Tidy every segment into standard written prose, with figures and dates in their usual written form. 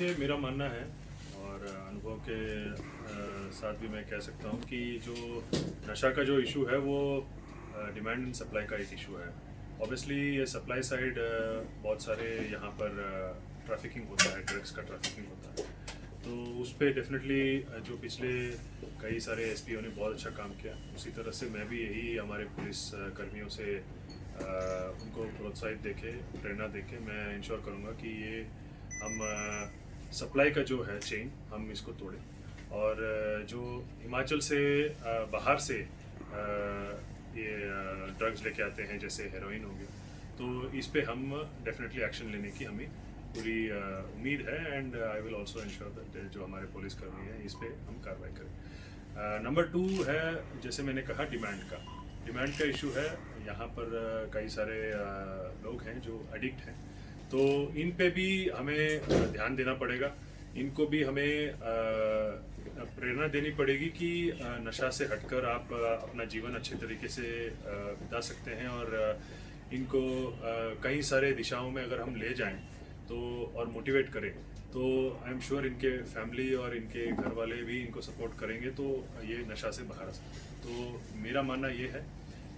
देखिए मेरा मानना है और अनुभव के साथ भी मैं कह सकता हूँ कि जो नशा का जो इशू है वो डिमांड एंड सप्लाई का एक इशू है। ऑब्वियसली ये सप्लाई साइड बहुत सारे यहाँ पर ट्रैफिकिंग होता है, ड्रग्स का ट्रैफिकिंग होता है, तो उस पर डेफिनेटली जो पिछले कई सारे एसपीओ ने बहुत अच्छा काम किया, उसी तरह से मैं भी यही हमारे पुलिस कर्मियों से उनको प्रोत्साहित देके प्रेरणा देके मैं इंश्योर करूँगा कि ये हम सप्लाई का जो है चेन हम इसको तोड़ें और जो हिमाचल से बाहर से ये ड्रग्स लेके आते हैं जैसे हेरोइन हो गया, तो इस पे हम डेफिनेटली एक्शन लेने की हमें पूरी उम्मीद है and I will also ensure that जो हमारे पुलिस कर्मी हैं इस पे हम कार्रवाई करें। नंबर 2 है, जैसे मैंने कहा, डिमांड का इशू है। यहाँ पर कई सारे लोग हैं जो एडिक्ट हैं, तो इन पे भी हमें ध्यान देना पड़ेगा। इनको भी हमें प्रेरणा देनी पड़ेगी कि नशा से हटकर आप अपना जीवन अच्छे तरीके से बिता सकते हैं और इनको कई सारे दिशाओं में अगर हम ले जाएं तो और मोटिवेट करें तो आई एम श्योर इनके फैमिली और इनके घर वाले भी इनको सपोर्ट करेंगे तो ये नशा से बाहर आ सकते हैं। तो मेरा मानना ये है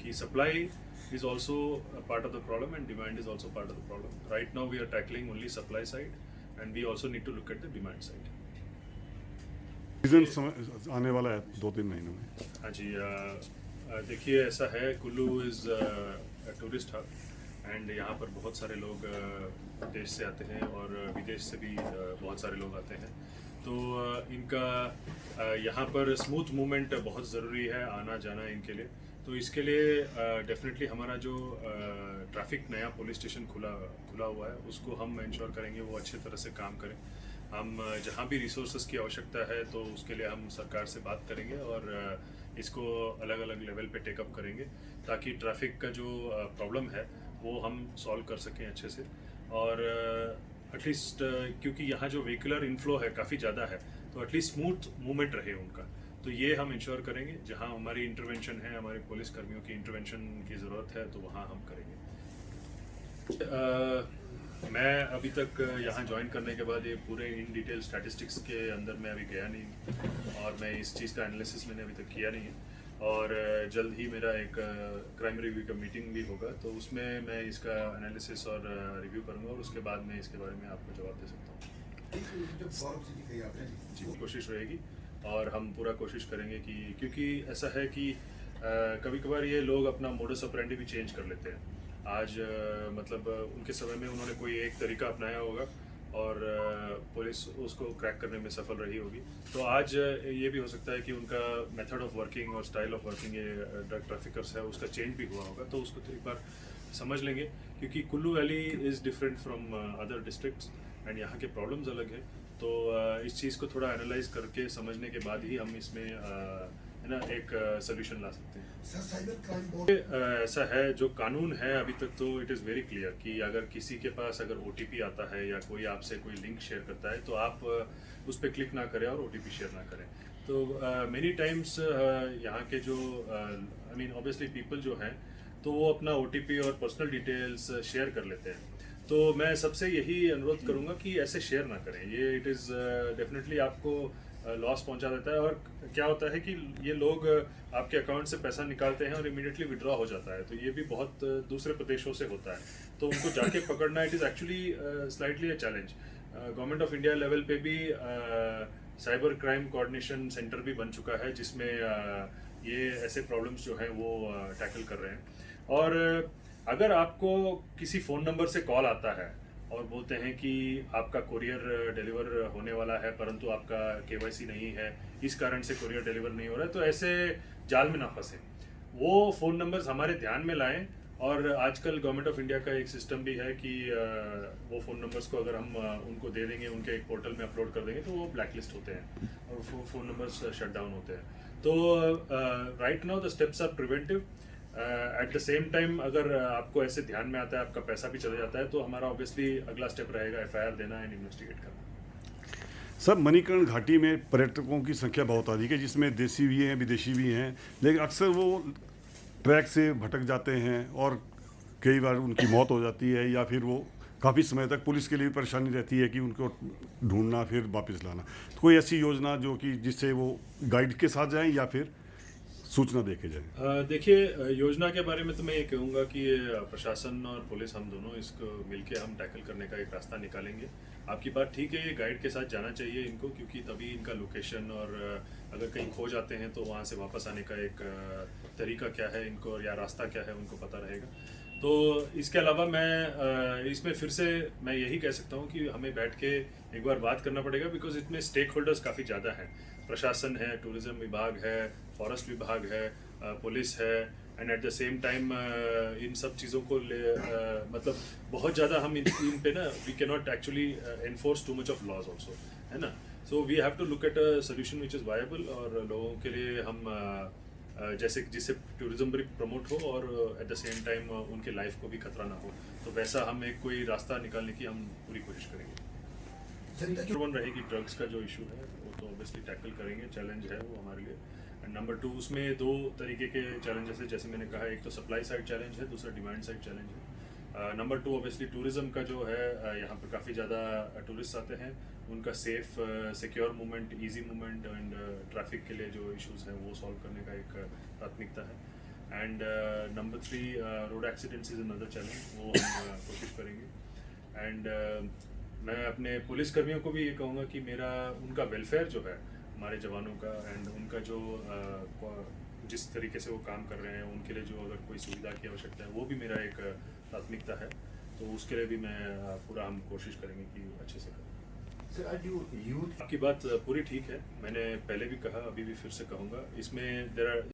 कि supply is also a part of the problem and demand is also part of the problem. Right now we are tackling only supply side and we also need to look at the demand side. Season आने वाला है 2-3 महीनों में। हाँ जी, देखिए ऐसा है, Kullu is tourist hub and यहाँ पर बहुत सारे लोग देश से आते हैं और विदेश से भी बहुत सारे लोग आते हैं, तो इनका यहाँ पर स्मूथ मूवमेंट बहुत ज़रूरी है, आना जाना इनके लिए। तो इसके लिए डेफिनेटली हमारा जो ट्रैफिक नया पुलिस स्टेशन खुला हुआ है उसको हम इंश्योर करेंगे वो अच्छे तरह से काम करें। हम जहाँ भी रिसोर्सेज की आवश्यकता है तो उसके लिए हम सरकार से बात करेंगे और इसको अलग अलग लेवल पे टेकअप करेंगे ताकि ट्रैफिक का जो प्रॉब्लम है वो हम सॉल्व कर सकें अच्छे से। और एटलीस्ट क्योंकि यहाँ जो व्हीकुलर इनफ्लो है काफ़ी ज़्यादा है, तो एटलीस्ट स्मूथ मूवमेंट रहे उनका, तो ये हम इंश्योर करेंगे। जहाँ हमारी इंटरवेंशन है, हमारे पुलिस कर्मियों की इंटरवेंशन की ज़रूरत है, तो वहाँ हम करेंगे। मैं अभी तक यहाँ ज्वाइन करने के बाद ये पूरे इन डिटेल स्टैटिस्टिक्स के अंदर मैं अभी गया नहीं और मैं इस चीज़ का एनालिसिस मैंने अभी तक किया नहीं है और जल्द ही मेरा एक क्राइम रिव्यू का मीटिंग भी होगा, तो उसमें मैं इसका एनालिसिस और रिव्यू करूँगा और उसके बाद मैं इसके बारे में आपको जवाब दे सकता हूँ। जी, कोशिश रहेगी और हम पूरा कोशिश करेंगे कि, क्योंकि ऐसा है कि कभी कभार ये लोग अपना मोडस ऑपरेंडी भी चेंज कर लेते हैं। आज मतलब उनके समय में उन्होंने कोई एक तरीका अपनाया होगा और पुलिस उसको क्रैक करने में सफल रही होगी, तो आज ये भी हो सकता है कि उनका मेथड ऑफ वर्किंग और स्टाइल ऑफ वर्किंग ये ड्रग ट्रैफिकर्स है उसका चेंज भी हुआ होगा, तो उसको तो एक बार समझ लेंगे, क्योंकि Kullu valley is different from other districts and यहाँ के प्रॉब्लम्स अलग हैं। तो इस चीज़ को थोड़ा एनालाइज करके समझने के बाद ही हम इसमें है ना एक सोल्यूशन ला सकते हैं। ऐसा है, जो कानून है अभी तक तो इट इज़ वेरी क्लियर कि अगर किसी के पास अगर OTP आता है या कोई आपसे कोई लिंक शेयर करता है तो आप उस पर क्लिक ना करें और OTP शेयर ना करें। तो मेनी टाइम्स यहाँ के जो आई मीन ऑब्वियसली पीपल जो हैं तो वो अपना OTP और पर्सनल डिटेल्स शेयर कर लेते हैं, तो मैं सबसे यही अनुरोध करूँगा कि ऐसे शेयर ना करें। ये इट इज़ डेफिनेटली आपको लॉस पहुंचा देता है और क्या होता है कि ये लोग आपके अकाउंट से पैसा निकालते हैं और इमीडिएटली विड्रॉ हो जाता है, तो ये भी बहुत दूसरे प्रदेशों से होता है, तो उनको जाके पकड़ना it is actually slightly a challenge. Government of India level पे भी साइबर क्राइम कोऑर्डिनेशन सेंटर भी बन चुका है जिसमें ये ऐसे प्रॉब्लम्स जो हैं वो टैकल कर रहे हैं। और अगर आपको किसी फ़ोन नंबर से कॉल आता है और बोलते हैं कि आपका कोरियर डिलीवर होने वाला है परंतु आपका KYC नहीं है, इस कारण से कोरियर डिलीवर नहीं हो रहा है, तो ऐसे जाल में ना फंसे। वो फ़ोन नंबर्स हमारे ध्यान में लाएं और आजकल गवर्नमेंट ऑफ इंडिया का एक सिस्टम भी है कि वो फ़ोन नंबर्स को अगर हम उनको दे देंगे, उनके एक पोर्टल में अपलोड कर देंगे तो वो ब्लैकलिस्ट होते हैं और फ़ोन नंबर्स शट डाउन होते हैं। तो right now the steps are preventive. At the same time अगर आपको ऐसे ध्यान में आता है, आपका पैसा भी चला जाता है, तो हमारा ऑब्वियसली अगला स्टेप रहेगा FIR देना एंड इन्वेस्टिगेट करना। सर, मणिकर्ण घाटी में पर्यटकों की संख्या बहुत अधिक है जिसमें देसी भी हैं विदेशी भी हैं, लेकिन अक्सर वो ट्रैक से भटक जाते हैं और कई बार उनकी मौत हो जाती है या फिर वो काफ़ी समय तक पुलिस के लिए भी परेशानी रहती है कि उनको ढूंढना फिर वापस लाना। तो कोई ऐसी योजना जो कि जिससे वो गाइड के साथ जाएं या फिर सूचना दे के जाएं? देखिए, योजना के बारे में तो मैं ये कहूँगा कि प्रशासन और पुलिस हम दोनों इसको मिलके हम टैकल करने का एक रास्ता निकालेंगे। आपकी बात ठीक है, ये गाइड के साथ जाना चाहिए इनको, क्योंकि तभी इनका लोकेशन और अगर कहीं खो जाते हैं तो वहाँ से वापस आने का एक तरीका क्या है इनको, या रास्ता क्या है उनको पता रहेगा। तो इसके अलावा मैं इसमें फिर से मैं यही कह सकता हूँ कि हमें बैठ के एक बार बात करना पड़ेगा, बिकॉज इसमें स्टेक होल्डर्स काफ़ी ज़्यादा हैं। प्रशासन है, टूरिज्म विभाग है, फॉरेस्ट विभाग है, पुलिस है, and eight the same time in सब चीज़ों को मतलब बहुत ज़्यादा हम इन पे ना we can not actually enforce too much of laws also, है ना। So we have to look at a solution which is viable, और लोगों के लिए हम जैसे जिससे टूरिज्म भी प्रमोट हो और एट द सेम टाइम उनके लाइफ को भी खतरा ना हो, तो वैसा हम एक कोई रास्ता निकालने की हम पूरी कोशिश करेंगे। नंबर वन रहेगी ड्रग्स का जो इशू है, वो तो ऑब्वियसली टैकल करेंगे, चैलेंज है वो हमारे लिए। एंड नंबर टू, उसमें दो तरीके के चैलेंजेस है, जैसे मैंने कहा, एक तो सप्लाई साइड चैलेंज है, दूसरा डिमांड साइड चैलेंज है। नंबर टू ऑब्वियसली टूरिज्म का जो है, यहाँ पर काफ़ी ज़्यादा टूरिस्ट आते हैं, उनका safe secure movement, easy movement and traffic के लिए जो इश्यूज हैं वो सॉल्व करने का एक प्राथमिकता है। And number three, road accidents is another challenge, वो हम कोशिश करेंगे। एंड मैं अपने पुलिस कर्मियों को भी ये कहूँगा कि मेरा उनका वेलफेयर जो है, हमारे जवानों का, एंड उनका जो जिस तरीके से वो काम कर रहे हैं, उनके लिए जो अगर कोई सुविधा की आवश्यकता है, वो भी मेरा एक प्राथमिकता है। तो उसके लिए भी मैं पूरा हम कोशिश करेंगे कि अच्छे से करें। Sir, are you youth आपकी बात पूरी ठीक है, मैंने पहले भी कहा, अभी भी फिर से कहूँगा, इसमें देयर आर